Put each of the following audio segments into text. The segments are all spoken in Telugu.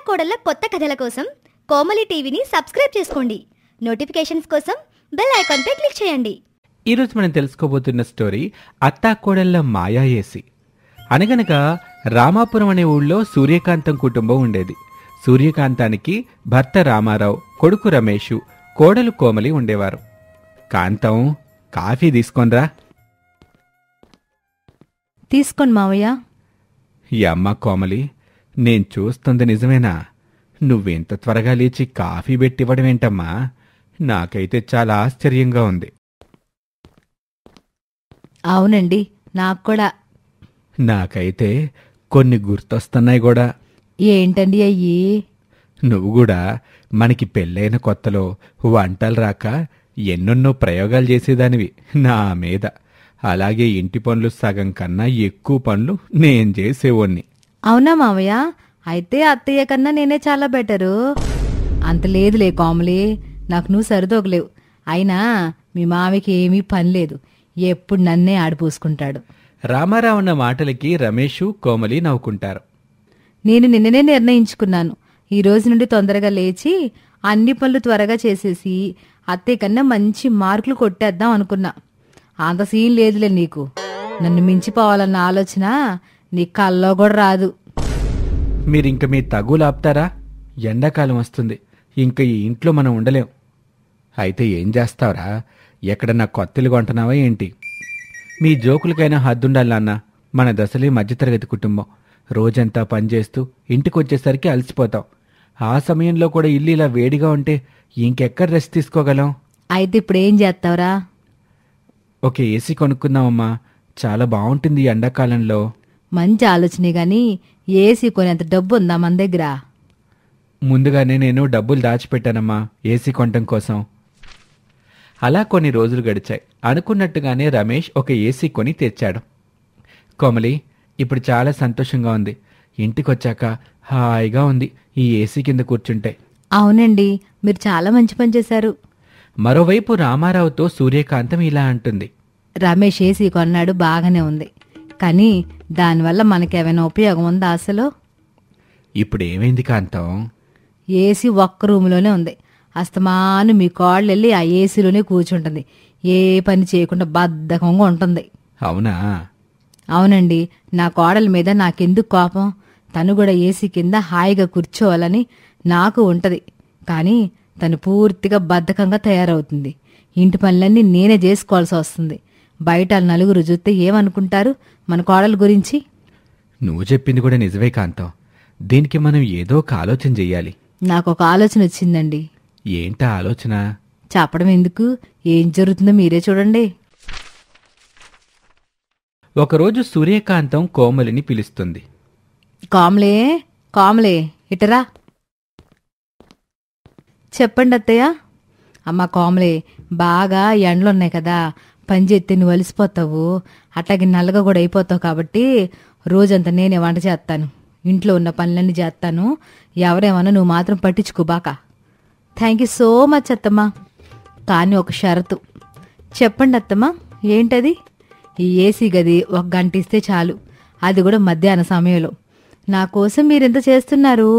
కోడళ్ళ కొత్త కథల కోసం కోమలి టీవీని సబ్స్క్రైబ్ చేసుకోండి. నోటిఫికేషన్స్ కోసం బెల్ ఐకాన్పై క్లిక్ చేయండి. ఈరోజు మనం తెలుసుకోబోతున్న స్టోరీ అత్తాకోడళ్ళ మాయా ఏసి. అనగనగా రామాపురం అనే ఊళ్ళో సూర్యకాంతం కుటుంబం ఉండేది. సూర్యకాంతానికి భర్త రామారావు, కొడుకు రమేషు, కోడలు కోమలి ఉండేవారు. కాంతం, కాఫీ తీసుకొనిరా. తీసుకోండి మావయ్య. ఈ అమ్మ కోమలి, నేను చూస్తుంది నిజమేనా? నువ్వెంత త్వరగా లేచి కాఫీ పెట్టివ్వడమేంటమ్మా? నాకైతే చాలా ఆశ్చర్యంగా ఉంది. అవునండి, నాకు కూడా. నాకైతే కొన్ని గుర్తొస్తున్నాయి కూడా. ఏంటండి అయ్యి? నువ్వు కూడా మనకి పెళ్ళైన కొత్తలో వంటలు రాక ఎన్నెన్నో ప్రయోగాలు చేసేదానివి నా మీద. అలాగే ఇంటి పనులు సగం కన్నా ఎక్కువ పనులు నేను చేసేవాణ్ణి. అవునా మావయ్య? అయితే అత్తయ్య కన్నా నేనే చాలా బెటరు. అంత లేదులే కోమలి, నాకు నువ్వు సరిదోగలేవు. అయినా మీ మావికి ఏమీ పని లేదు, ఎప్పుడు నన్నే ఆడిపోసుకుంటాడు. రామారావు అన్న మాటలకి రమేషు, కోమలి నవ్వుకుంటారు. నేను నిన్ననే నిర్ణయించుకున్నాను, ఈ రోజు నుండి తొందరగా లేచి అన్ని పనులు త్వరగా చేసేసి అత్తయ్య కన్నా మంచి మార్కులు కొట్టేద్దాం అనుకున్నా. అంత సీన్ లేదులే నీకు. నన్ను మించిపోవాలన్న ఆలోచన నీ కల్లో కూడా రాదు. మీరింక మీ తగులు ఆపుతారా? ఎండాకాలం వస్తుంది, ఇంక ఈ ఇంట్లో మనం ఉండలేం. అయితే ఏం చేస్తావురా? ఎక్కడన్నా కొత్తలు కొంటున్నావా ఏంటి? మీ జోకులకైనా హద్దుండాలి నాన్న. మన దశలే మధ్యతరగతి కుటుంబం. రోజంతా పనిచేస్తూ ఇంటికొచ్చేసరికి అలసిపోతాం. ఆ సమయంలో కూడా ఇల్లు ఇలా వేడిగా ఉంటే ఇంకెక్కడ రెస్ట్ తీసుకోగలం? అయితే ఇప్పుడు ఏం చేస్తావురా? ఒక ఏసీ కొనుక్కుందామమ్మా, చాలా బాగుంటుంది ఈ ఎండాకాలంలో. మంచి ఆలోచనే గాని ఏసీ కొనేంత డబ్బు ఉందా మన దగ్గర? ముందుగానే నేను డబ్బులు దాచిపెట్టానమ్మా ఏసీ కొనటం కోసం. అలా కొన్ని రోజులు గడిచాయి. అనుకున్నట్టుగానే రమేష్ ఒక ఏసీ కొని తెచ్చాడు. కోమలి, ఇప్పుడు చాలా సంతోషంగా ఉంది. ఇంటికొచ్చాక హాయిగా ఉంది ఈ ఏసీ కింద కూర్చుంటే. అవునండి, మీరు చాలా మంచి పని చేశారు. మరోవైపు రామారావుతో సూర్యకాంతం ఇలా అంటుంది. రమేష్ ఏసీ కొన్నాడు, బాగానే ఉంది. కానీ దానివల్ల మనకేమైనా ఉపయోగం ఉందా అసలు? ఇప్పుడు ఏమైంది కాంతం? ఏసీ ఒక్క రూములోనే ఉంది. అస్తమాను మీ కాళ్ళు వెళ్ళి ఆ ఏసీలోనే కూర్చుంటుంది. ఏ పని చేయకుండా బద్ధకంగా ఉంటుంది. అవునా? అవునండి, నా కోడల మీద నాకెందుకు కోపం? తను కూడా ఏసీ కింద హాయిగా కూర్చోవాలని నాకు ఉంటది. కానీ తను పూర్తిగా బద్ధకంగా తయారవుతుంది. ఇంటి పనులన్నీ నేనే చేసుకోవాల్సి వస్తుంది. బయట నలుగురు చూస్తే ఏమనుకుంటారు మన కోడల గురించి? నువ్వు చెప్పింది కూడా నిజమే కాంతం. దీనికి మనం ఏదో ఒక ఆలోచన చెయ్యాలి. నాకొక ఆలోచన వచ్చిందండి. ఏంటా ఆలోచన? చెప్పడం ఎందుకు, ఏం జరుగుతుందో మీరే చూడండి. ఒకరోజు సూర్యకాంతం కోమలిని పిలుస్తుంది. కామ్లే, కామ్లే, ఇటరా. చెప్పండి అత్తయ్య. అమ్మ కోమలే, బాగా ఎండలున్నాయి కదా, పని చేస్తే నువ్వు అలిసిపోతావు, అట్లాగే నల్లగా కూడా అయిపోతావు. కాబట్టి రోజంతా నేనే వంట చేస్తాను, ఇంట్లో ఉన్న పనులన్నీ చేస్తాను. ఎవరేమన్నా నువ్వు మాత్రం పట్టించుకోబాక. థ్యాంక్ యూ సో మచ్ అత్తమ్మా. కానీ ఒక షరతు. చెప్పండి అత్తమ్మా, ఏంటది? ఈ ఏసీ గది 1 గంట ఇస్తే చాలు, అది కూడా మధ్యాహ్న సమయంలో. నా కోసం మీరెంత చేస్తున్నారు,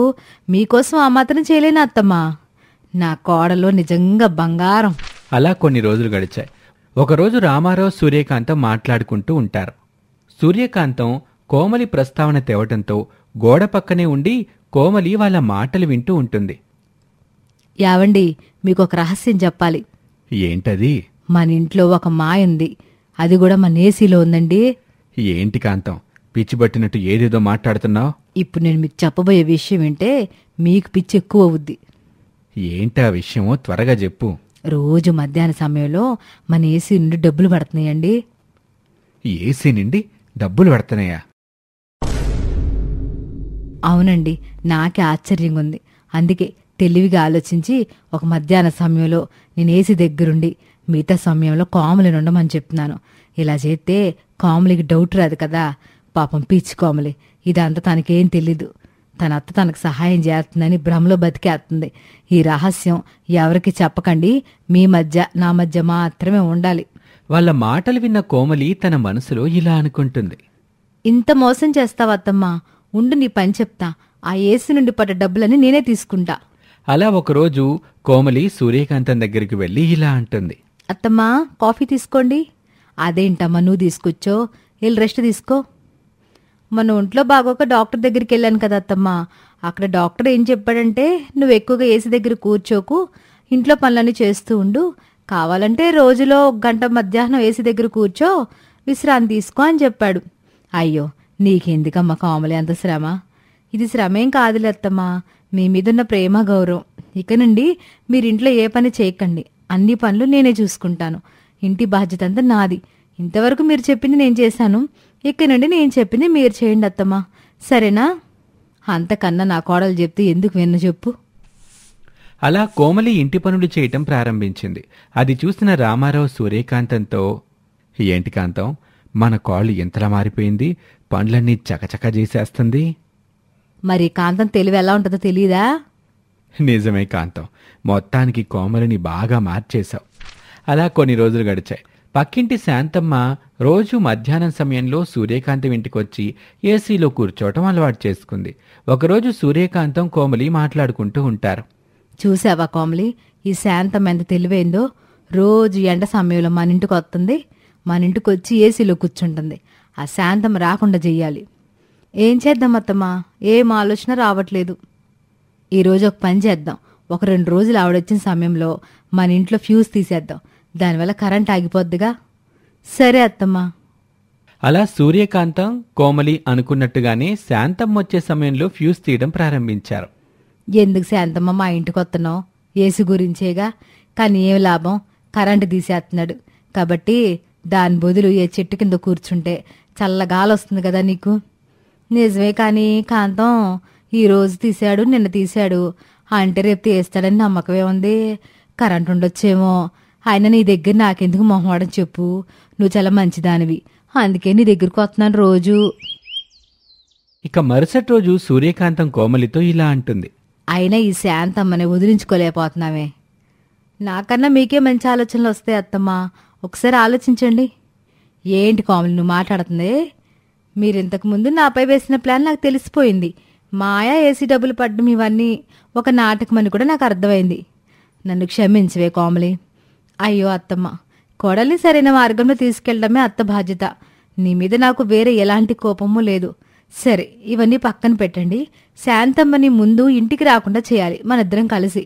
మీకోసం ఆ మాత్రం చేయలేను అత్తమ్మా. నా కోడలో నిజంగా బంగారం. అలా కొన్ని రోజులు గడిచాయి. ఒకరోజు రామారావు, సూర్యకాంతం మాట్లాడుకుంటూ ఉంటారు. సూర్యకాంతం కోమలి ప్రస్తావన తేవటంతో గోడ పక్కనే ఉండి కోమలి వాళ్ళ మాటలు వింటూ ఉంటుంది. యావండి, మీకు ఒక రహస్యం చెప్పాలి. ఏంటది? మన ఇంట్లో ఒక మాయ ఉంది, అది కూడా మన ఏసీలో ఉందండి. ఏంటి కాంతం, పిచ్చిబట్టినట్టు ఏదేదో మాట్లాడుతున్నావు? ఇప్పుడు నేను మీకు చెప్పబోయే విషయం వింటే మీకు పిచ్చి ఎక్కువ అవుద్ది. ఏంటా విషయమో త్వరగా చెప్పు. రోజు మధ్యాహ్న సమయంలో మన ఏసీ నుండి డబ్బులు పడుతున్నాయండి. ఏసీ నుండి డబ్బులు పడుతున్నాయా? అవునండి, నాకే ఆశ్చర్యంగా ఉంది. అందుకే తెలివిగా ఆలోచించి ఒక మధ్యాహ్న సమయంలో నేను ఏసీ దగ్గరుండి మిగతా సమయంలో కోమలిని ఉండమని చెప్తున్నాను. ఇలా చేస్తే కోమలికి డౌట్ రాదు కదా. పాపం పిచ్చి కోమలి, ఇదంతా తనకేం తెలీదు. తన అత్త తనకు సహాయం చేస్తుందని భ్రమలో బతికేస్తుంది. ఈ రహస్యం ఎవరికి చెప్పకండి, మీ మధ్య నా మధ్య మాత్రమే ఉండాలి. వాళ్ళ మాటలు విన్న కోమలి తన మనసులో ఇలా అనుకుంటుంది. ఇంత మోసం చేస్తావత్తమ్మా, ఉండు నీ పని చెప్తా. ఆ ఏసీ నుండి పడ్డ డబ్బులని నేనే తీసుకుంటా. అలా ఒకరోజు కోమలి సూర్యకాంతం దగ్గరికి వెళ్ళి ఇలా అంటుంది. అత్తమ్మా, కాఫీ తీసుకోండి. అదేంటమ్మా నువ్వు తీసుకొచ్చో, వెళ్ళి రెస్ట్ తీసుకో. మన ఒంట్లో బాగోక డాక్టర్ దగ్గరికి వెళ్ళాను కదా అత్తమ్మా. అక్కడ డాక్టర్ ఏం చెప్పాడంటే, నువ్వు ఎక్కువగా ఏసీ దగ్గర కూర్చోకు, ఇంట్లో పనులన్నీ చేస్తూ ఉండు, కావాలంటే రోజులో 1 గంట మధ్యాహ్నం ఏసీ దగ్గర కూర్చో, విశ్రాంతి తీసుకో అని చెప్పాడు. అయ్యో, నీకెందుకమ్మా కామలే అంత శ్రమ? ఇది శ్రమేం కాదులే అత్తమ్మా, మీ మీదున్న ప్రేమ గౌరవం. ఇక నుండి మీరింట్లో ఏ పని చేయకండి, అన్ని పనులు నేనే చూసుకుంటాను. ఇంటి బాధ్యత అంతా నాది. ఇంతవరకు మీరు చెప్పింది నేను చేశాను, ఇక నుండి నేను చెప్పింది మీరు చేయండి అత్తమ్మా, సరేనా? అంతకన్నా నా కోడలు చెప్తే ఎందుకు విన్ను చెప్పు. అలా కోమలి ఇంటి పనులు చేయటం ప్రారంభించింది. అది చూసిన రామారావు సూర్యకాంతంతో, ఏంటి కాంతం, మన కోళ్ళు ఎంతలా మారిపోయింది, పనులన్నీ చకచకా చేసేస్తుంది. మరి కాంతం తెలివి ఎలా ఉంటుందో తెలీదా? నిజమే కాంతం, మొత్తానికి కోమలిని బాగా మార్చేశావు. అలా కొన్ని రోజులు గడిచాయి. పక్కింటి శాంతమ్మ రోజు మధ్యాహ్నం సమయంలో సూర్యకాంతం ఇంటికొచ్చి ఏసీలో కూర్చోవటం అలవాటు చేసుకుంది. ఒకరోజు సూర్యకాంతం కోమలి మాట్లాడుకుంటూ ఉంటారు. చూసావా కోమలి, ఈ శాంతం ఎంత తెలివైందో. రోజు ఎండ సమయంలో మన ఇంటికి వస్తుంది, మన ఇంటికి వచ్చి ఏసీలో కూర్చుంటుంది. ఆ శాంతం రాకుండా చెయ్యాలి. ఏం చేద్దాం అత్తమ్మా, ఏం ఆలోచన రావట్లేదు. ఈరోజు ఒక పని చేద్దాం. 1-2 రోజులు ఆవిడొచ్చిన సమయంలో మన ఇంట్లో ఫ్యూజ్ తీసేద్దాం, దానివల్ల కరెంట్ ఆగిపోద్దిగా. సరే అత్తమ్మా. అలా సూర్యకాంతం కోమలి అనుకున్నట్టుగానే శాంతం వచ్చే సమయంలో ఫ్యూజ్ తీయడం ప్రారంభించారు. ఎందుకు శాంతమ్మ మా ఇంటికి వస్తున్నావు? ఏసీ గురించేగా. కానీ ఏం లాభం, కరెంటు తీసేస్తున్నాడు. కాబట్టి దాని బదులు ఏ చెట్టు కింద కూర్చుంటే చల్లగాలి వస్తుంది కదా నీకు. నిజమే, కానీ కాంతం ఈరోజు తీశాడు, నిన్న తీశాడు అంటే రేపు తీస్తాడని నమ్మకమే ఉంది. కరెంట్ ఉండొచ్చేమో. ఆయన నీ దగ్గర నాకెందుకు మొహమాడం చెప్పు, నువ్వు చాలా మంచిదానివి, అందుకే నీ దగ్గరకు వస్తున్నాను రోజు. ఇక మరుసటి రోజు సూర్యకాంతం కోమలితో ఇలా అంటుంది. అయినా ఈ శాంతమ్మని వదిలించుకోలేకపోతున్నామే. నాకన్నా మీకే మంచి ఆలోచనలు వస్తాయి అత్తమ్మా, ఒకసారి ఆలోచించండి. ఏంటి కోమలి నువ్వు మాట్లాడుతుంది? మీరింతకుముందు నాపై వేసిన ప్లాన్ నాకు తెలిసిపోయింది. మాయా ఏసీ డబ్బులు పడ్డం ఇవన్నీ ఒక నాటకమని కూడా నాకు అర్థమైంది. నన్ను క్షమించవే కోమలి. అయ్యో అత్తమ్మ, కోడల్ని సరైన మార్గంలో తీసుకెళ్లడమే అత్త బాధ్యత. నీ మీద నాకు వేరే ఎలాంటి కోపమూ లేదు. సరే, ఇవన్నీ పక్కన పెట్టండి. శాంతమ్మని ముందు ఇంటికి రాకుండా చేయాలి మనిద్దరం కలిసి.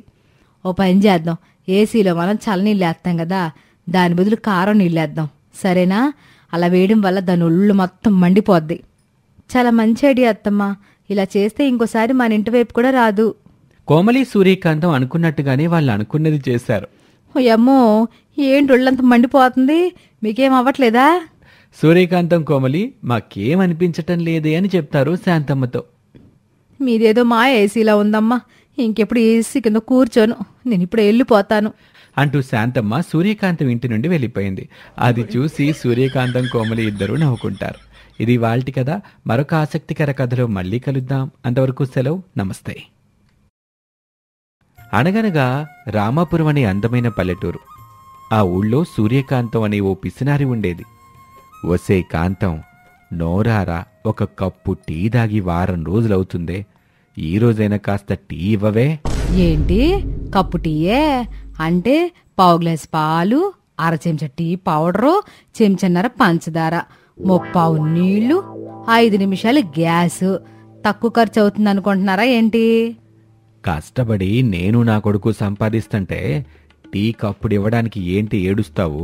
ఓ పని చేద్దాం, ఏసీలో మనం చల్లనీళ్ళు వేస్తాం కదా, దాని బదులు కారం నీళ్ళు వేద్దాం, సరేనా? అలా వేయడం వల్ల దాని ఒళ్ళు మొత్తం మండిపోద్ది. చాలా మంచి ఐడియా అత్తమ్మ, ఇలా చేస్తే ఇంకోసారి మన ఇంటి వైపు కూడా రాదు. కోమలి సూర్యకాంతం అనుకున్నట్టుగానే వాళ్ళు అనుకున్నది చేశారు. అమ్మో, ఏంటి ఒళ్ళంత మండిపోతుంది, మీకేం అవ్వట్లేదా? సూర్యకాంతం కోమలి మాకేమనిపించటం లేదే అని చెప్తారు శాంతమ్మతో. మీదేదో మా ఏసీలా ఉందమ్మా, ఇంకెప్పుడు ఏసీ కింద కూర్చోను, నేను ఇప్పుడు వెళ్ళిపోతాను అంటూ శాంతమ్మ సూర్యకాంతం ఇంటి నుండి వెళ్ళిపోయింది. అది చూసి సూర్యకాంతం కోమలి ఇద్దరూ నవ్వుకుంటారు. ఇది వాల్టి కథ. మరొక ఆసక్తికర కథలో మళ్ళీ కలుద్దాం. అంతవరకు సెలవు, నమస్తే. అనగనగా రామాపురం అనే అందమైన పల్లెటూరు. ఆ ఊళ్ళో సూర్యకాంతం అనే ఓ పిసినారి ఉండేది. ఒసే కాంతం, నోరారా, ఒక కప్పు టీ దాగి 1 వారం రోజులవుతుందే, ఈ రోజైనా కాస్త టీ ఇవ్వవే. ఏంటి కప్పు టీయే అంటే 1/2 గ్లాస్ పాలు, 1/2 చెంచా టీ పౌడరు, 1 చెంచాన్నర పంచదార, 30 నీళ్లు, 5 నిమిషాలు గ్యాస్. తక్కువ ఖర్చు అవుతుంది అనుకుంటున్నారా ఏంటి? కష్టపడి నేను నా కొడుకు సంపాదిస్తుంటే టీ కప్పుడు ఇవ్వడానికి ఏంటి ఏడుస్తావు?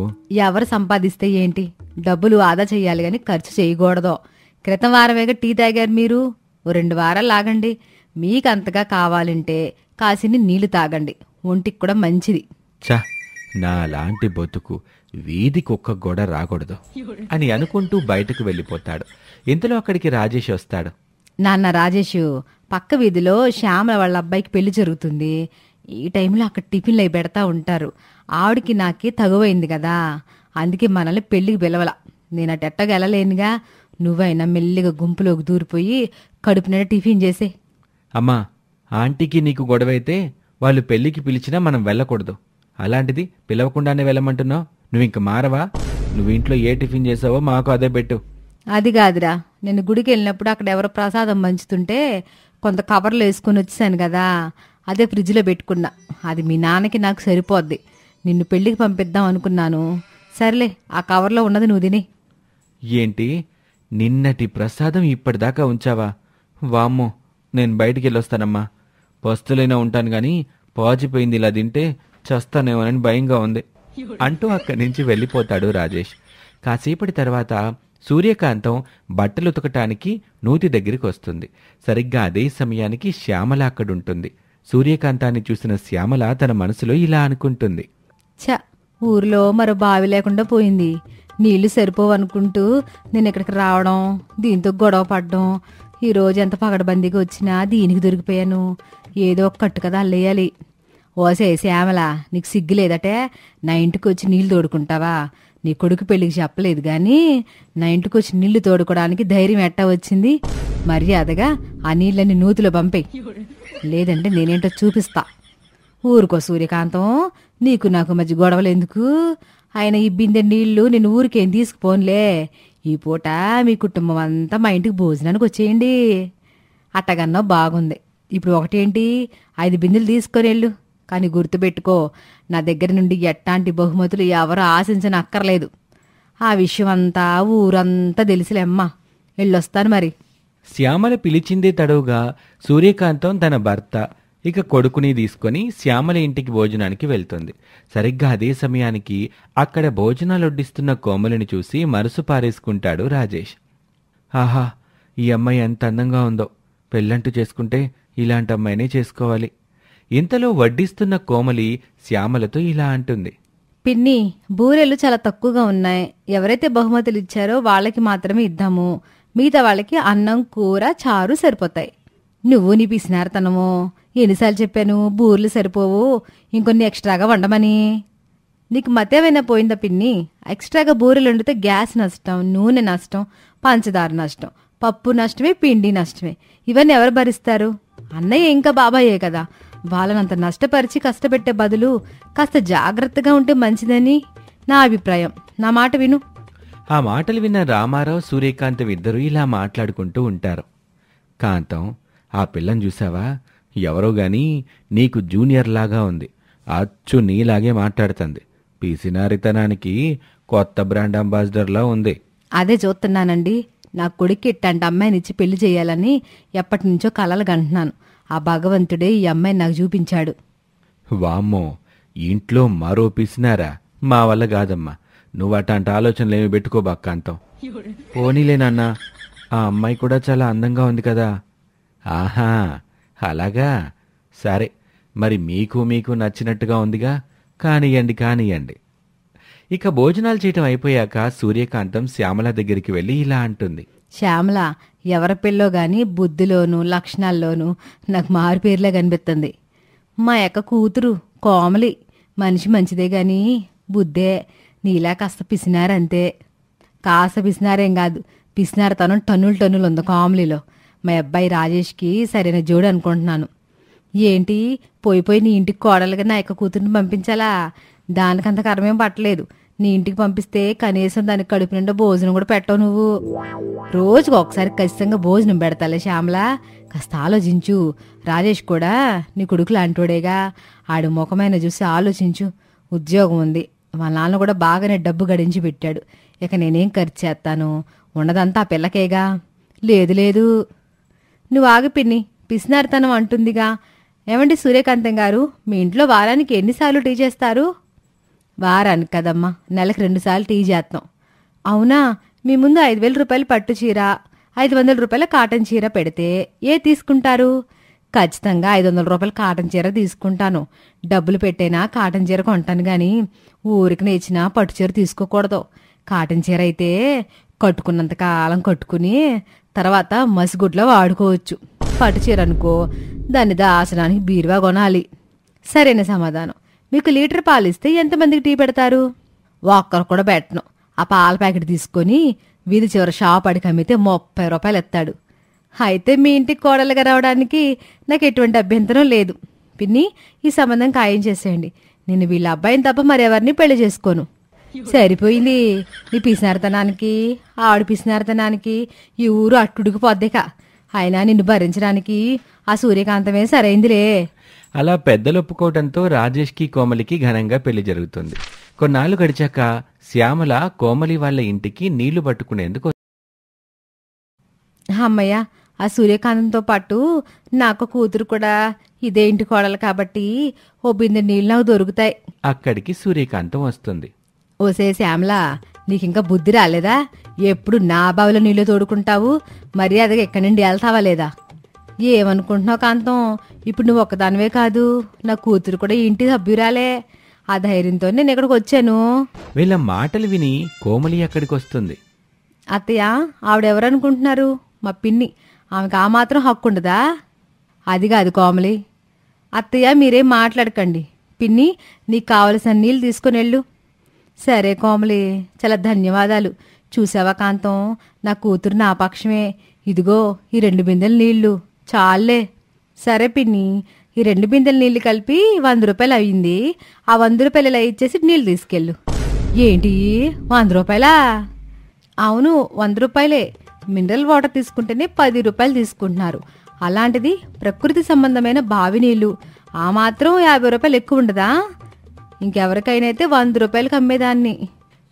ఎవరు సంపాదిస్తే ఏంటి, డబ్బులు ఆదా చెయ్యాలి గాని ఖర్చు చేయకూడదు. క్రితం వారమేగా టీ తాగారు మీరు, ఓ 2 వారాలు ఆగండి. మీకంతగా కావాలంటే కాసిని నీళ్లు తాగండి, ఒంటికి కూడా మంచిది. చ, నా లాంటి బతుకు వీధికి ఒక్క గొడ రాకూడదు అని అనుకుంటూ బయటకు వెళ్ళిపోతాడు. ఇంతలో అక్కడికి రాజేష్ వస్తాడు. నాన్న రాజేష్, పక్క వీధిలో శ్యామల వాళ్ళ అబ్బాయికి పెళ్లి జరుగుతుంది. ఈ టైంలో అక్కడ టిఫిన్లు అవి పెడతా ఉంటారు. ఆవిడికి నాకే తగువైంది కదా, అందుకే మనల్ని పెళ్లికి పిలవల. నేను అటు ఎట్టగా వెళ్ళలేనుగా, నువ్వైనా మెల్లిగా గుంపులోకి దూరిపోయి కడుపు నిండా టిఫిన్ చేసే. అమ్మా, ఆంటీకి నీకు గొడవైతే వాళ్ళు పెళ్లికి పిలిచినా మనం వెళ్ళకూడదు. అలాంటిది పిలవకుండానే వెళ్ళమంటున్నావు. నువ్వింక మారవా? నువ్వు ఇంట్లో ఏ టిఫిన్ చేసావో మాకు అదే పెట్టు. అది కాదురా, నేను గుడికి వెళ్ళినప్పుడు అక్కడ ఎవరో ప్రసాదం పంచుతుంటే కొంత కవర్లో వేసుకొని వచ్చేసాను కదా, అదే ఫ్రిడ్జ్లో పెట్టుకున్నా. అది మీ నాన్నకి నాకు సరిపోద్ది. నిన్ను పెళ్ళికి పంపిద్దాం అనుకున్నాను. సర్లే, ఆ కవర్లో ఉన్నది నువ్వు తిని. ఏంటి, నిన్నటి ప్రసాదం ఇప్పటిదాకా ఉంచావా? వామ్మో, నేను బయటికి వెళ్ళొస్తానమ్మా. పస్తులైనా ఉంటాను గాని పాచిపోయింది ఇలా తింటే చస్తానేమోనని భయంగా ఉంది అంటూ అక్కడి నుంచి వెళ్ళిపోతాడు రాజేష్. కాసేపటి తర్వాత సూర్యకాంతం బట్టలు ఉతకటానికి నూతి దగ్గరికి వస్తుంది. సరిగ్గా అదే సమయానికి శ్యామల అక్కడుంటుంది. సూర్యకాంతాన్ని చూసిన శ్యామల తన మనసులో ఇలా అనుకుంటుంది. ఛ, ఊరిలో మరో బావి లేకుండా పోయింది. నీళ్లు సరిపోవనుకుంటూ నేను ఇక్కడికి రావడం, దీంతో గొడవ పడ్డం, ఈరోజు ఎంత పగడబందీగా వచ్చినా దీనికి దొరికిపోయాను. ఏదో ఒక కట్టు కదా అల్లేయాలి. ఓసే శ్యామల, నీకు సిగ్గు లేదటే? నా ఇంటికి వచ్చి నీళ్లు తోడుకుంటావా? నీ కొడుకు పెళ్లికి చెప్పలేదు గాని నా ఇంటికి వచ్చి నీళ్లు తోడుకోవడానికి ధైర్యం ఎట్టా వచ్చింది? మర్యాదగా ఆ నీళ్ళని నూతిలో పంపేయి, లేదంటే నేనేంటో చూపిస్తా. ఊరుకో సూర్యకాంతం, నీకు నాకు మధ్య గొడవలు ఎందుకు? ఆయన ఈ బిందె నీళ్లు నేను ఊరికేం తీసుకుపోన్లే. ఈ పూట మీ కుటుంబం అంతా మా ఇంటికి భోజనానికి వచ్చేయండి. అట్టగన్నా బాగుంది. ఇప్పుడు ఒకటేంటి, 5 బిందెలు తీసుకొని వెళ్ళు. కానీ గుర్తుపెట్టుకో, నా దగ్గర నుండి ఎట్టాంటి బహుమతులు ఎవరు ఆశించనక్కర్లేదు. ఆ విషయం అంతా ఊరంతా తెలిసిలేమ్మా. వెళ్ళొస్తాను మరి. శ్యామల పిలిచిందే తడవుగా సూర్యకాంతం తన భర్త ఇక కొడుకుని తీసుకొని శ్యామల ఇంటికి భోజనానికి వెళ్తుంది. సరిగ్గా అదే సమయానికి అక్కడ భోజనాలు వడ్డిస్తున్న కోమలిని చూసి మనసు పారేసుకుంటాడు రాజేష్. ఆహా, ఈ అమ్మాయి ఎంత అందంగా ఉందో! పెళ్ళంటూ చేసుకుంటే ఇలాంటి అమ్మాయినే చేసుకోవాలి. ఇంతలో వడ్డిస్తున్న కోమలి శ్యామలతో ఇలా అంటుంది. పిన్ని, బూరెలు చాలా తక్కువగా ఉన్నాయి. ఎవరైతే బహుమతులు ఇచ్చారో వాళ్ళకి మాత్రమే ఇద్దాము. మిగతా వాళ్ళకి అన్నం, కూర, చారు సరిపోతాయి. నువ్వు నీ పిసినారతనము. ఎన్నిసార్లు చెప్పాను బూరెలు సరిపోవు, ఇంకొన్ని ఎక్స్ట్రాగా వండమని. నీకు మతేమైనా పోయిందా పిన్ని? ఎక్స్ట్రాగా బూరెలు వండితే గ్యాస్ నష్టం, నూనె నష్టం, పంచదార నష్టం, పప్పు నష్టమే, పిండి నష్టమే. ఇవన్నీ ఎవరు భరిస్తారు? అన్నయ్య ఇంకా బాబాయే కదా. వాళ్ళనంత నష్టపరిచి కష్టపెట్టే బదులు కాస్త జాగ్రత్తగా ఉంటే మంచిదని నా అభిప్రాయం. నా మాట విను. ఆ మాటలు విన్న రామారావు, సూర్యకాంతం ఇద్దరూ ఇలా మాట్లాడుకుంటూ ఉంటారు. కాంతం, ఆ పిల్లని చూసావా? ఎవరో గాని నీకు జూనియర్ లాగా ఉంది. అచ్చు నీలాగే మాట్లాడుతుంది. పిసినారితనానికి కొత్త బ్రాండ్ అంబాసిడర్లా ఉంది. అదే చూస్తున్నానండి. నా కొడుక్కి ఇట్టంటి అమ్మాయినిచ్చి పెళ్లి చేయాలని ఎప్పటి నుంచో కలలు కంటున్నాను. ఆ భగవంతుడే ఈ అమ్మాయిని నాకు చూపించాడు. వామ్మో, ఇంట్లో మరో పిసినారా? మా వల్ల కాదమ్మా. నువ్వు అట్లాంటి ఆలోచనలేమి పెట్టుకోబా కాంతం. పోనీలే నాన్న, ఆ అమ్మాయి కూడా చాలా అందంగా ఉంది కదా. ఆహా, అలాగా? సరే, మరి మీకు నచ్చినట్టుగా ఉందిగా. కానియండి. ఇక భోజనాలు చేయటం అయిపోయాక సూర్యకాంతం శ్యామల దగ్గరికి వెళ్ళి ఇలా అంటుంది. శ్యామల, ఎవరి పిల్లో గాని బుద్ధిలోనూ లక్షణాల్లోనూ నాకు మారుపేర్లే కనిపిస్తుంది. మా యొక్క కూతురు కోమలి మనిషి మంచిదే గాని బుద్ధే నీలా కాస్త పిసినారంతే. కాస్త పిసినారేం కాదు, పిసినారతనం టన్నులు ఉంది కోమలిలో. మా అబ్బాయి రాజేష్కి సరైన జోడు అనుకుంటున్నాను. ఏంటి, పోయి నీ ఇంటికి కోడలుగా నా యొక్క కూతుర్ని పంపించాలా? దానికంత కర్మేం పట్టలేదు. నీ ఇంటికి పంపిస్తే కనీసం దానికి కడుపు నిండా భోజనం కూడా పెట్టవు నువ్వు. రోజుకు ఒకసారి ఖచ్చితంగా భోజనం పెడతాలే శ్యామల. కాస్త ఆలోచించు. రాజేష్ కూడా నీ కొడుకు లాంటోడేగా. ఆడు ముఖమైన చూసి ఆలోచించు. ఉద్యోగం ఉంది, వాళ్ళ నాన్న కూడా బాగానే డబ్బు గడించి పెట్టాడు. ఇక నేనేం ఖర్చు చేస్తాను? ఉన్నదంతా ఆ పిల్లకేగా. లేదు, నువ్వు ఆగు పిన్ని, పిసినారితనం అంటుందిగా. ఏమండి సూర్యకాంతం గారు, మీ ఇంట్లో వారానికి ఎన్నిసార్లు టీ చేస్తారు? వారానికి కదమ్మా, నెలకు 2 సార్లు టీ చేస్తాం. అవునా? మీ ముందు 5,000 రూపాయలు పట్టు చీర, 500 రూపాయల కాటన్ చీర పెడితే ఏ తీసుకుంటారు? ఖచ్చితంగా 500 రూపాయల కాటన్ చీర తీసుకుంటాను. డబ్బులు పెట్టేనా కాటన్ చీర కొంటాను గాని ఊరికి నేర్చిన పట్టు చీర తీసుకోకూడదు. కాటన్ చీర అయితే కట్టుకున్నంత కాలం కట్టుకుని తర్వాత మసిగుడ్లో వాడుకోవచ్చు. పట్టు చీర అనుకో, దాన్ని దాచడానికి బీరువా కొనాలి. సరైన సమాధానం. మీకు లీటర్ పాలు ఇస్తే ఎంతమందికి టీ పెడతారు? ఒక్కరు కూడా పెట్టను. ఆ పాల ప్యాకెట్ తీసుకొని వీధి చివరి షాప్ అడిగి అమ్మితే 30 రూపాయలు ఎత్తాడు. అయితే మీ ఇంటికి కోడలుగా రావడానికి నాకు ఎటువంటి అభ్యంతరం లేదు. పిన్ని, ఈ సంబంధం ఖాయం చేసేయండి. నేను వీళ్ళ అబ్బాయిని తప్ప మరెవరిని పెళ్లి చేసుకోను. సరిపోయింది. నీ పిసినారితనానికి ఆవిడ పిసినారితనానికి ఈ ఊరు అట్టుడికి పోద్దేక. అయినా నిన్ను భరించడానికి ఆ సూర్యకాంతమే సరైందిలే. అలా పెద్దలు ఒప్పుకోవడంతో రాజేష్కి కోమలికి ఘనంగా పెళ్లి జరుగుతుంది. కొన్నాళ్లు గడిచాక శ్యామల కోమలి వాళ్ళ ఇంటికి నీళ్లు పట్టుకునేందుకు అమ్మయ్య, ఆ సూర్యకాంతంతో పాటు నాకు కూతురు కూడా ఇదే ఇంటి కోడలు కాబట్టి ఓ బిందె నీళ్ళు నాకు దొరుకుతాయి. అక్కడికి సూర్యకాంతం వస్తుంది. ఓసే శ్యామల, నీకింకా బుద్ధి రాలేదా? ఎప్పుడు నా బావిలో నీళ్లు తోడుకుంటావు, మర్యాదగా ఎక్కడి నుండి వెళ్తావా లేదా? ఏమనుకుంటున్నావు కాంతం? ఇప్పుడు నువ్వు ఒక్కదానివే కాదు, నా కూతురు కూడా ఈ ఇంటి సభ్యురాలే. ఆ ధైర్యంతో నేను ఇక్కడికి వచ్చాను. వీళ్ళ మాటలు విని కోమలి అక్కడికి వస్తుంది. అత్తయ్య, ఆవిడెవరనుకుంటున్నారు? మా పిన్ని. ఆమెకు ఆ మాత్రం హక్కు ఉండదా? అది కాదు కోమలి. అత్తయ్య, మీరేం మాట్లాడకండి. పిన్ని, నీకు కావలసిన నీళ్ళు తీసుకుని వెళ్ళు. సరే కోమలి, చాలా ధన్యవాదాలు. చూసావా కాంతం, నా కూతురు నా పక్షమే. ఇదిగో ఈ 2 బిందెల నీళ్లు చాలే. సరే పిన్ని, ఈ 2 బిందెల నీళ్లు కలిపి 100 రూపాయలు అయ్యింది. ఆ 100 రూపాయలు ఇలా ఇచ్చేసి నీళ్ళు తీసుకెళ్ళు. ఏంటి 100 రూపాయలా? అవును, 100 రూపాయలే. మినరల్ వాటర్ తీసుకుంటేనే 10 రూపాయలు తీసుకుంటున్నారు. అలాంటిది ప్రకృతి సంబంధమైన బావి నీళ్లు ఆ మాత్రం 50 రూపాయలు ఎక్కువ ఉండదా? ఇంకెవరికైనా అయితే 100 రూపాయలకి అమ్మేదాన్ని.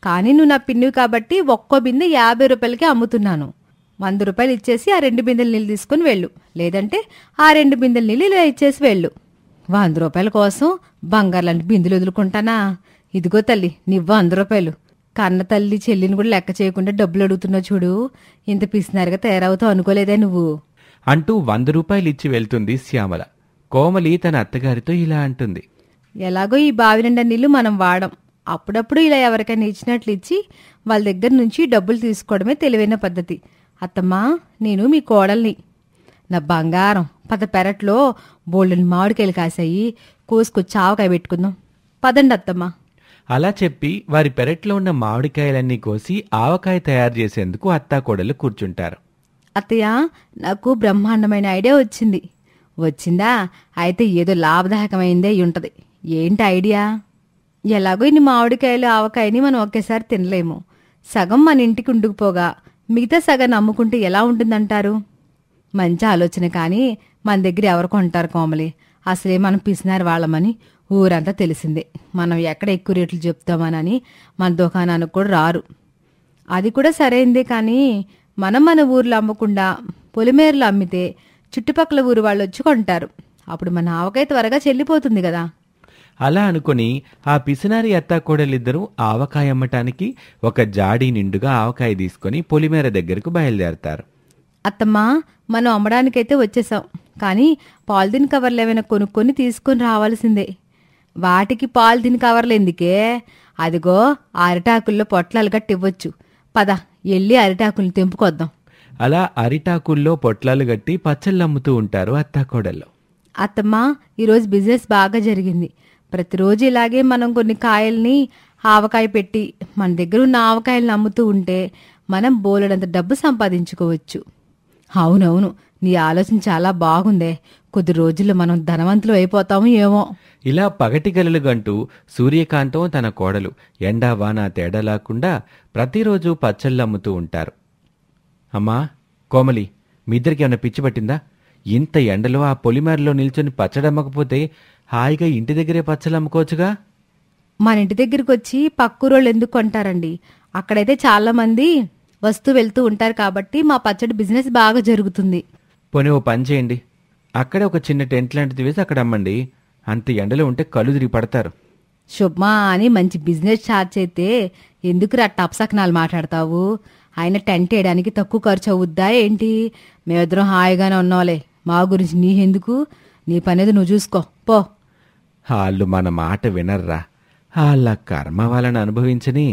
కానీ నువ్వు నా పిన్నివి కాబట్టి ఒక్కో బిందె 50 రూపాయలకి అమ్ముతున్నాను. 100 రూపాయలు ఇచ్చేసి ఆ 2 బిందెల నీళ్ళు తీసుకుని వెళ్ళు. లేదంటే ఆ 2 బిందెల నీళ్ళు ఇలా ఇచ్చేసి వెళ్ళు. 100 రూపాయల కోసం బంగారు లాంటి బిందులు వదులుకుంటానా? ఇదిగో తల్లి, నీ 100 రూపాయలు. కన్న తల్లి చెల్లిని కూడా లెక్క చేయకుండా డబ్బులు అడుగుతున్నావు చూడు. ఇంత పిసినారుగా తయారవుతావు అనుకోలేదే నువ్వు అంటూ 100 రూపాయలు ఇచ్చి వెళ్తుంది శ్యామల. కోమలి తన అత్తగారితో ఇలా అంటుంది. ఎలాగో ఈ బావి నిండా నీళ్లు మనం వాడం. అప్పుడప్పుడు ఇలా ఎవరికైనా ఇచ్చినట్లు ఇచ్చి వాళ్ళ దగ్గర నుంచి డబ్బులు తీసుకోవడమే తెలివైన పద్ధతి. అత్తమ్మా, నేను మీ కోడల్ని. నా బంగారం, పద పెరట్లో బోల్డెన్ మామిడికాయలు కాసాయి, కోసుకొచ్చి ఆవకాయ పెట్టుకుందాం. పదండి అత్తమ్మా. అలా చెప్పి వారి పెరట్లో ఉన్న మామిడికాయలన్నీ కోసి ఆవకాయ తయారు చేసేందుకు అత్తాకోడలు కూర్చుంటారు. అత్తయ్య, నాకు బ్రహ్మాండమైన ఐడియా వచ్చింది. వచ్చిందా? అయితే ఏదో లాభదాయకమైందే ఉంటది. ఏంటి ఐడియా? ఎలాగో ఇన్ని మామిడికాయలు ఆవకాయని మనం ఒకేసారి తినలేము. సగం మన ఇంటికి ఉండుకుపోగా మిగతా సగాన్ని అమ్ముకుంటే ఎలా ఉంటుందంటారు? మంచి ఆలోచన. కానీ మన దగ్గర ఎవరు కొంటారు కోమలి? అసలే మనం పిసినారు వాళ్ళమని ఊరంతా తెలిసిందే. మనం ఎక్కడ ఎక్కువ రేట్లు చెప్తామనని మన దుకాణానికి కూడా రారు. అది కూడా సరైందే. కానీ మనం మన ఊర్లో అమ్మకుండా పొలిమేరలో అమ్మితే చుట్టుపక్కల ఊరు వాళ్ళు వచ్చి కొంటారు. అప్పుడు మన ఆవకాయ త్వరగా చెల్లిపోతుంది కదా. అలా అనుకుని ఆ పిసినారి అత్తాకోడలిద్దరూ ఆవకాయ అమ్మటానికి ఒక జాడీ నిండుగా ఆవకాయ తీసుకుని పొలిమేర దగ్గరకు బయలుదేరతారు. అత్తమ్మా, మనం అమ్మడానికైతే వచ్చేసాం. కానీ పాలిథిన్ కవర్లు ఏమైనా కొనుక్కొని తీసుకొని రావాల్సిందే. వాటికి పాలిథిన్ కవర్లు ఎందుకే? అదిగో అరిటాకుల్లో పొట్లాలు గట్టి ఇవ్వచ్చు. పద, వెళ్ళి అరిటాకుల్ని తెంపుకొద్దాం. అలా అరిటాకుల్లో పొట్లాలు గట్టి పచ్చళ్ళు అమ్ముతూ ఉంటారు అత్తాకోడళ్ళు. అత్తమ్మా, ఈరోజు బిజినెస్ బాగా జరిగింది. ప్రతిరోజు ఇలాగే మనం కొన్ని కాయల్ని ఆవకాయ పెట్టి మన దగ్గర ఉన్న ఆవకాయలను అమ్ముతూ ఉంటే మనం బోలెడంత డబ్బు సంపాదించుకోవచ్చు. అవునవును, నీ ఆలోచన చాలా బాగుందే. కొద్ది రోజుల్లో మనం ధనవంతులు అయిపోతాము ఏమో. ఇలా పగటి గలలు గంటూ సూర్యకాంతం తన కోడలు ఎండా వాన తేడా లేకుండా ప్రతిరోజు పచ్చళ్ళు అమ్ముతూ ఉంటారు. అమ్మా కోమలి, మీ ఇద్దరికి ఏమైనా పిచ్చి పట్టిందా? ఇంత ఎండలో ఆ పొలిమేరలో నిల్చొని పచ్చడమ్మకపోతే హాయిగా ఇంటి దగ్గరే పచ్చళ్ళు అమ్ముకోవచ్చుగా. మన ఇంటి దగ్గరికి వచ్చి పక్కూరోళ్ళు ఎందుకు కొంటారండి? అక్కడైతే చాలా మంది వస్తూ వెళ్తూ ఉంటారు కాబట్టి మా పచ్చడి బిజినెస్ బాగా జరుగుతుంది. పోనీ ఓ పని చేయండి, అక్కడే ఒక చిన్న టెంట్ లాంటిది వేసి అక్కడ అమ్మండి. అంత ఎండలో ఉంటే కళ్ళు తిరిగి పడతారు. శుభ్మా అని మంచి బిజినెస్ స్టార్ట్ చేస్తే ఎందుకురా టప్సకనాలు మాట్లాడతావు? ఆయన టెంట్ వేయడానికి తక్కువ ఖర్చు అవుద్దా ఏంటి? మేమిద్దరం హాయిగానే ఉన్నావులే, మా గురించి నీకెందుకు? నీ పనేది నువ్వు చూసుకో పో. వాళ్ళు మన మాట వినర్రా, వాళ్ళ కర్మ వాళ్ళని అనుభవించని.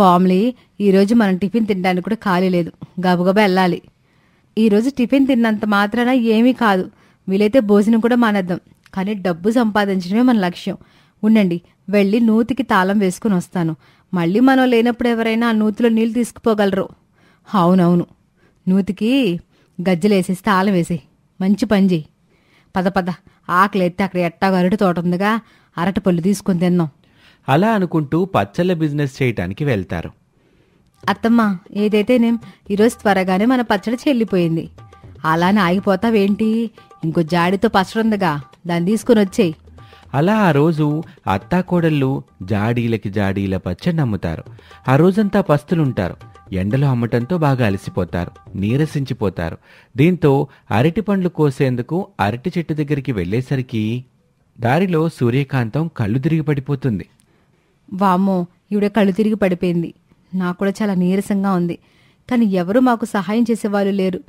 కామ్లీ, ఈరోజు మనం టిఫిన్ తినడానికి కూడా ఖాళీ లేదు, గబగబా వెళ్ళాలి. ఈరోజు టిఫిన్ తిన్నంత మాత్రాన ఏమీ కాదు, వీలైతే భోజనం కూడా మానేద్దాం. కానీ డబ్బు సంపాదించడమే మన లక్ష్యం. ఉండండి, వెళ్ళి నూతికి తాళం వేసుకుని వస్తాను. మళ్ళీ మనం లేనప్పుడు ఎవరైనా ఆ నూతిలో నీళ్ళు తీసుకుపోగలరు. అవునవును, నూతికి గజ్జలేసేసి తాళం వేసేయి. మంచి పని చెయ్యి. పద పద, ఆకలి ఎత్తే అక్కడ ఎట్టాగో అరటి తోట ఉందిగా, అరటి పళ్ళు తీసుకొని తిన్నాం. అలా అనుకుంటూ పచ్చళ్ళ బిజినెస్ చేయటానికి వెళ్తారు. అత్తమ్మ, ఏదైతేనేం ఈరోజు త్వరగానే మన పచ్చడి చెల్లిపోయింది. అలానే ఆగిపోతావేంటి? ఇంకో జాడితో పచ్చడుందిగా, దాన్ని తీసుకుని వచ్చేయి. అలా ఆ రోజు అత్తాకోడళ్ళు జాడీలకి జాడీల పచ్చడి నమ్ముతారు. ఆ రోజంతా పస్తులుంటారు. ఎండలో అమ్మటంతో బాగా అలసిపోతారు, నీరసించిపోతారు. దీంతో అరటి పండ్లు కోసేందుకు అరటి చెట్టు దగ్గరికి వెళ్లేసరికి దారిలో సూర్యకాంతం కళ్ళు తిరిగి పడిపోతుంది. వామ్మో, ఈవిడ కళ్ళు తిరిగి పడిపోయింది. నాకు కూడా చాలా నీరసంగా ఉంది. కానీ ఎవరూ మాకు సహాయం చేసేవాళ్ళు లేరు.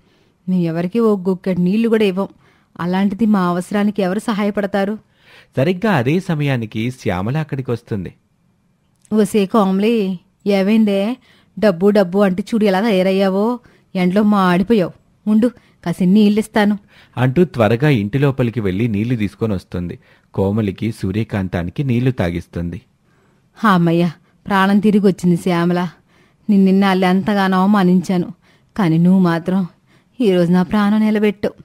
మేము ఎవరికి ఓ గుక్కెడు నీళ్లు కూడా ఇవ్వం. అలాంటిది మా అవసరానికి ఎవరు సహాయపడతారు? సరిగ్గా అదే సమయానికి శ్యామల అక్కడికి వస్తుంది. ఓసే కోమలి, ఏమైందే? డబ్బు డబ్బు అంటే చూడు ఎలా తయారయ్యావో. ఎండలో ఆడిపోయావు. ఉండు, కాసి నీళ్ళిస్తాను అంటూ త్వరగా ఇంటి లోపలికి వెళ్లి నీళ్లు తీసుకొని వస్తుంది. కోమలికి సూర్యకాంతానికి నీళ్లు తాగిస్తుంది. అమ్మయ్య, ప్రాణం తిరిగి వచ్చింది శ్యామల. నిన్న ఎంతగానో అవమానించాను. కానీ నువ్వు మాత్రం ఈరోజు నా ప్రాణం నిలబెట్టావు.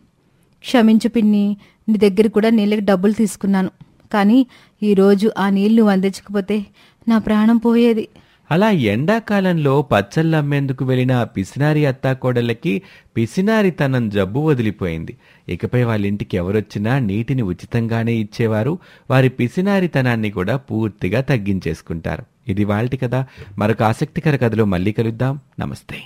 క్షమించు పిన్ని, నీ దగ్గర కూడా నీళ్ళకి డబ్బులు తీసుకున్నాను. కానీ ఈరోజు ఆ నీళ్ళు నువ్వు అందించకపోతే నా ప్రాణం పోయేది. అలా ఎండాకాలంలో పచ్చళ్ళు అమ్మేందుకు వెళ్లిన పిసినారి అత్తాకోడళ్ళకి పిసినారితనం జబ్బు వదిలిపోయింది. ఇకపై వాళ్ళింటికి ఎవరొచ్చినా నీటిని ఉచితంగానే ఇచ్చేవారు. వారి పిసినారితనాన్ని కూడా పూర్తిగా తగ్గించేసుకుంటారు. ఇది వాళ్ళటి కథ. మరొక ఆసక్తికర కథలో మళ్ళీ కలుద్దాం. నమస్తే.